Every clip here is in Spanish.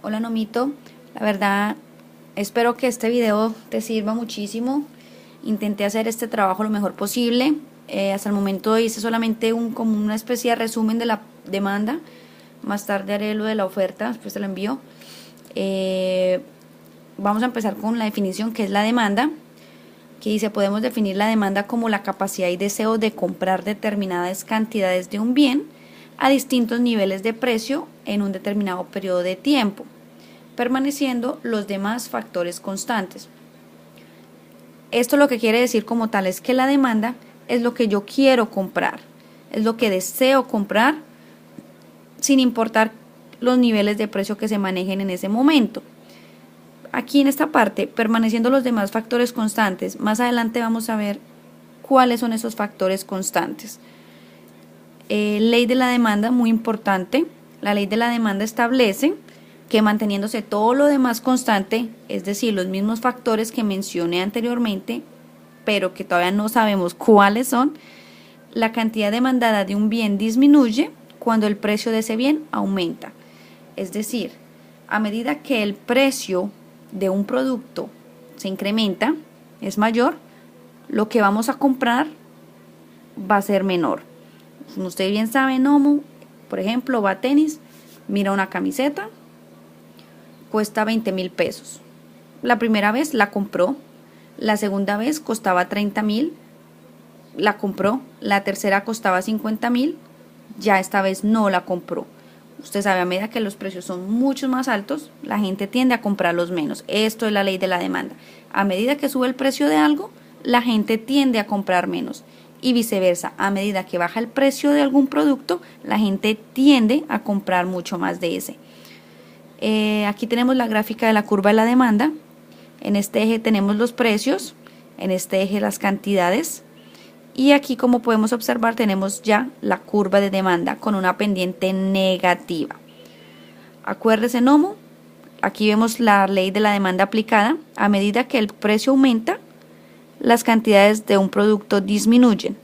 Hola Nomito, la verdad espero que este video te sirva muchísimo. Intenté hacer este trabajo lo mejor posible. Hasta el momento hice solamente como una especie de resumen de la demanda. Más tarde haré lo de la oferta, después te lo envío. Vamos a empezar con la definición, que es la demanda, que dice: podemos definir la demanda como la capacidad y deseo de comprar determinadas cantidades de un bien a distintos niveles de precio en un determinado periodo de tiempo, permaneciendo los demás factores constantes. Esto lo que quiere decir como tal es que la demanda es lo que yo quiero comprar, es lo que deseo comprar, sin importar los niveles de precio que se manejen en ese momento. Aquí en esta parte, permaneciendo los demás factores constantes, más adelante vamos a ver cuáles son esos factores constantes. Ley de la demanda, muy importante. La ley de la demanda establece que, manteniéndose todo lo demás constante, es decir, los mismos factores que mencioné anteriormente, pero que todavía no sabemos cuáles son, la cantidad demandada de un bien disminuye cuando el precio de ese bien aumenta. Es decir, a medida que el precio de un producto se incrementa, es mayor, lo que vamos a comprar va a ser menor. Como usted bien sabe, Nomo, por ejemplo, va a tenis, mira una camiseta, cuesta 20.000 pesos. La primera vez la compró, la segunda vez costaba 30.000, la compró, la tercera costaba 50.000, ya esta vez no la compró. Usted sabe, a medida que los precios son mucho más altos, la gente tiende a comprarlos menos. Esto es la ley de la demanda. A medida que sube el precio de algo, la gente tiende a comprar menos. Y viceversa, a medida que baja el precio de algún producto, la gente tiende a comprar mucho más de ese. Aquí tenemos la gráfica de la curva de la demanda. En este eje tenemos los precios, en este eje las cantidades. Y aquí, como podemos observar, tenemos ya la curva de demanda con una pendiente negativa. Acuérdese, Nomo, aquí vemos la ley de la demanda aplicada. A medida que el precio aumenta, las cantidades de un producto disminuyen.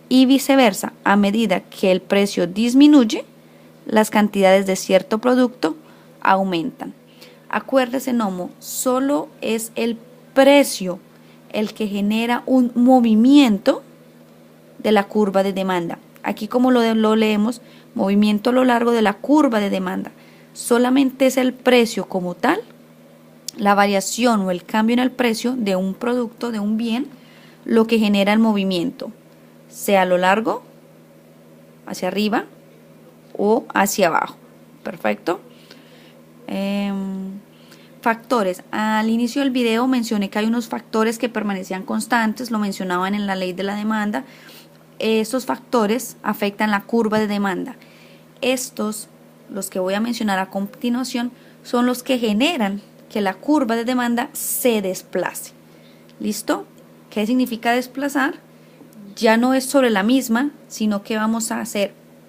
Y viceversa, a medida que el precio disminuye, las cantidades de cierto producto aumentan. Acuérdese, Nomo, solo es el precio el que genera un movimiento de la curva de demanda. Aquí, como lo leemos, movimiento a lo largo de la curva de demanda. Solamente es el precio como tal, la variación o el cambio en el precio de un producto, de un bien, lo que genera el movimiento, sea a lo largo, hacia arriba o hacia abajo. Perfecto. Factores. Al inicio del video mencioné que hay unos factores que permanecían constantes, lo mencionaban en la ley de la demanda. Estos factores afectan la curva de demanda. Estos, los que voy a mencionar a continuación, son los que generan que la curva de demanda se desplace. ¿Listo? ¿Qué significa desplazar? Ya no es sobre la misma, sino que vamos a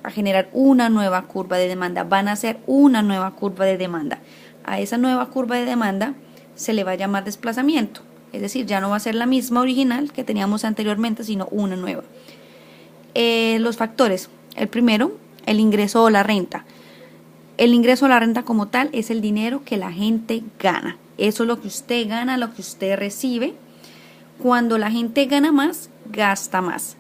generar una nueva curva de demanda. Van a hacer una nueva curva de demanda. A esa nueva curva de demanda se le va a llamar desplazamiento. Es decir, ya no va a ser la misma original que teníamos anteriormente, sino una nueva. Los factores. El primero, el ingreso o la renta. El ingreso o la renta como tal es el dinero que la gente gana. Eso es lo que usted gana, lo que usted recibe. Cuando la gente gana más, gasta más.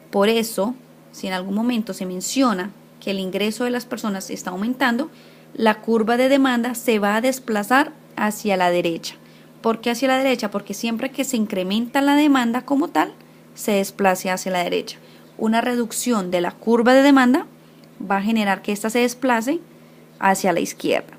Por eso, si en algún momento se menciona que el ingreso de las personas está aumentando, la curva de demanda se va a desplazar hacia la derecha. ¿Por qué hacia la derecha? Porque siempre que se incrementa la demanda como tal, se desplace hacia la derecha. Una reducción de la curva de demanda va a generar que ésta se desplace hacia la izquierda.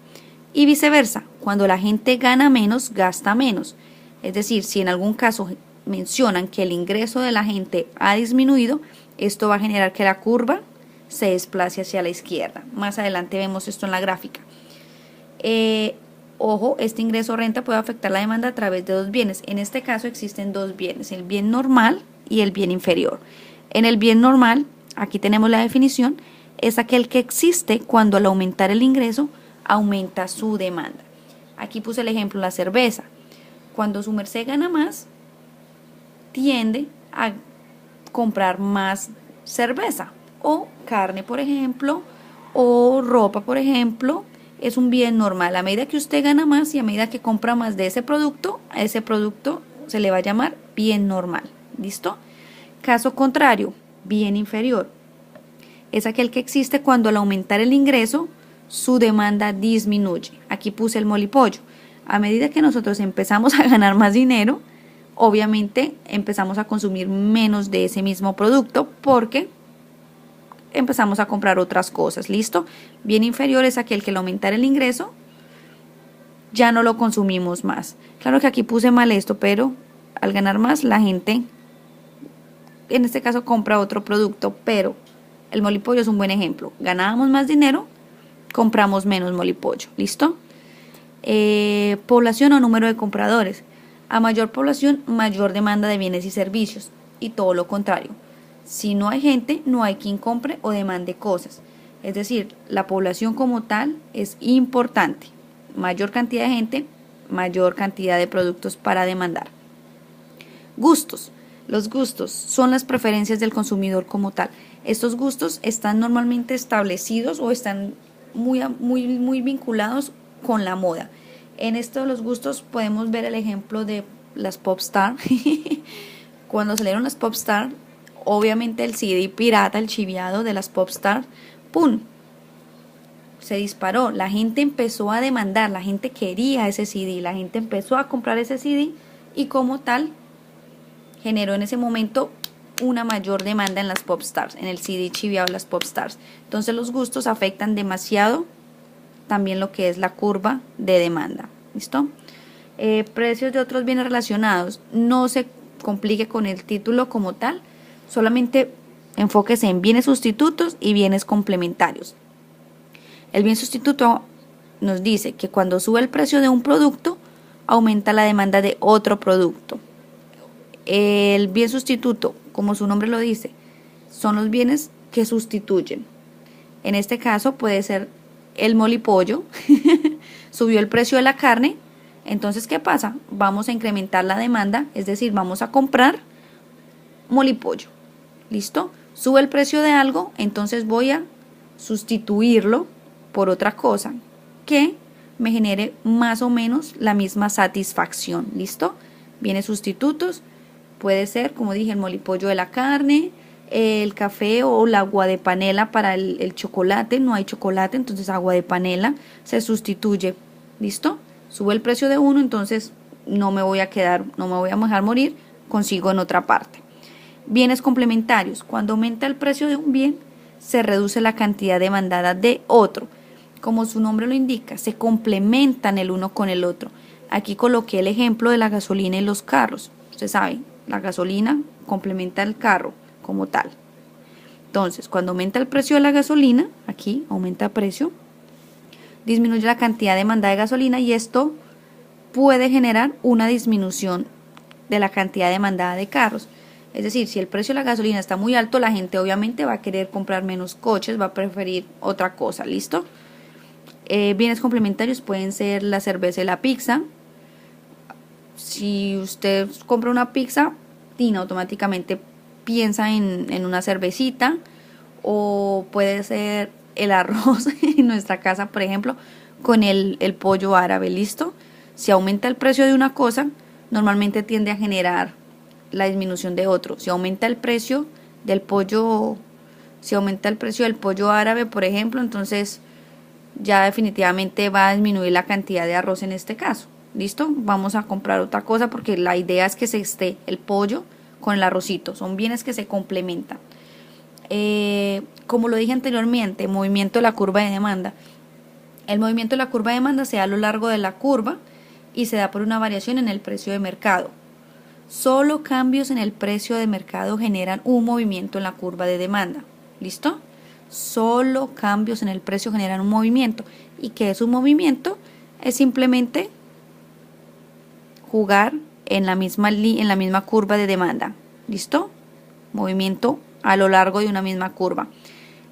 Y viceversa, cuando la gente gana menos, gasta menos. Es decir, si en algún caso mencionan que el ingreso de la gente ha disminuido, esto va a generar que la curva se desplace hacia la izquierda. Más adelante vemos esto en la gráfica. Ojo, este ingreso o renta puede afectar la demanda a través de dos bienes. En este caso existen dos bienes, el bien normal y el bien inferior. En el bien normal, aquí tenemos la definición, es aquel que existe cuando al aumentar el ingreso aumenta su demanda. Aquí puse el ejemplo, la cerveza. Cuando su merced gana más, tiende a comprar más cerveza o carne, por ejemplo, o ropa, por ejemplo. es un bien normal. A medida que usted gana más y a medida que compra más de ese producto, a ese producto se le va a llamar bien normal. ¿Listo? Caso contrario, bien inferior, es aquel que existe cuando al aumentar el ingreso, su demanda disminuye. Aquí puse el molipollo. A medida que nosotros empezamos a ganar más dinero, obviamente empezamos a consumir menos de ese mismo producto porque empezamos a comprar otras cosas. ¿Listo? Bien inferior es aquel que al aumentar el ingreso ya no lo consumimos más. Claro que aquí puse mal esto, pero al ganar más la gente en este caso compra otro producto, pero el molipollo es un buen ejemplo. Ganábamos más dinero, compramos menos molipollo. ¿Listo? Población o número de compradores. A mayor población, mayor demanda de bienes y servicios. Y todo lo contrario. Si no hay gente, no hay quien compre o demande cosas. Es decir, la población como tal es importante. Mayor cantidad de gente, mayor cantidad de productos para demandar. Gustos. Los gustos son las preferencias del consumidor como tal. Estos gustos están normalmente establecidos o están muy vinculados con la moda. En esto de los gustos podemos ver el ejemplo de las Popstar. Cuando salieron las Popstar, obviamente el CD pirata, el chiviado de las Popstar, ¡pum!, se disparó. La gente empezó a demandar, la gente quería ese CD, la gente empezó a comprar ese CD y como tal generó en ese momento una mayor demanda en las Popstars, en el CD chiviado de las Popstars. Entonces los gustos afectan demasiado también lo que es la curva de demanda. ¿Listo? Precios de otros bienes relacionados. No se complique con el título como tal, solamente enfóquese en bienes sustitutos y bienes complementarios. El bien sustituto nos dice que cuando sube el precio de un producto, aumenta la demanda de otro producto. El bien sustituto, como su nombre lo dice, son los bienes que sustituyen. En este caso puede ser el molipollo, subió el precio de la carne, entonces ¿qué pasa? Vamos a incrementar la demanda, es decir, vamos a comprar molipollo. ¿Listo? Sube el precio de algo, entonces voy a sustituirlo por otra cosa que me genere más o menos la misma satisfacción. ¿Listo? Bienes sustitutos. Puede ser, como dije, el molipollo de la carne, el café o el agua de panela para el chocolate. No hay chocolate, entonces agua de panela se sustituye. ¿Listo? Sube el precio de uno, entonces no me voy a dejar morir, consigo en otra parte. Bienes complementarios. Cuando aumenta el precio de un bien, se reduce la cantidad demandada de otro. Como su nombre lo indica, se complementan el uno con el otro. Aquí coloqué el ejemplo de la gasolina y los carros. Usted sabe, la gasolina complementa el carro como tal. Entonces, cuando aumenta el precio de la gasolina, aquí aumenta el precio, disminuye la cantidad demandada de gasolina y esto puede generar una disminución de la cantidad demandada de carros. Es decir, si el precio de la gasolina está muy alto, la gente obviamente va a querer comprar menos coches, va a preferir otra cosa. ¿Listo? Bienes complementarios pueden ser la cerveza y la pizza. Si usted compra una pizza, automáticamente piensa en una cervecita, o puede ser el arroz en nuestra casa, por ejemplo, con el pollo árabe. ¿Listo? Si aumenta el precio de una cosa, normalmente tiende a generar la disminución de otro. Si aumenta el precio del pollo árabe, por ejemplo, entonces ya definitivamente va a disminuir la cantidad de arroz en este caso. ¿Listo? Vamos a comprar otra cosa porque la idea es que se esté el pollo con el arrocito. Son bienes que se complementan. Como lo dije anteriormente, movimiento de la curva de demanda. El movimiento de la curva de demanda se da a lo largo de la curva y se da por una variación en el precio de mercado. Solo cambios en el precio de mercado generan un movimiento en la curva de demanda. ¿Listo? Solo cambios en el precio generan un movimiento. ¿Y qué es un movimiento? Es simplemente jugar en la misma curva de demanda. ¿Listo? Movimiento a lo largo de una misma curva.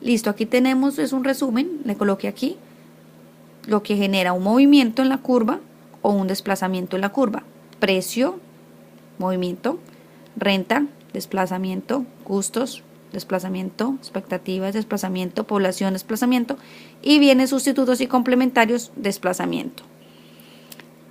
Listo, aquí tenemos, es un resumen, le coloqué aquí lo que genera un movimiento en la curva o un desplazamiento en la curva. Precio, movimiento, renta, desplazamiento, gustos, desplazamiento, expectativas, desplazamiento, población, desplazamiento, y bienes sustitutos y complementarios, desplazamiento.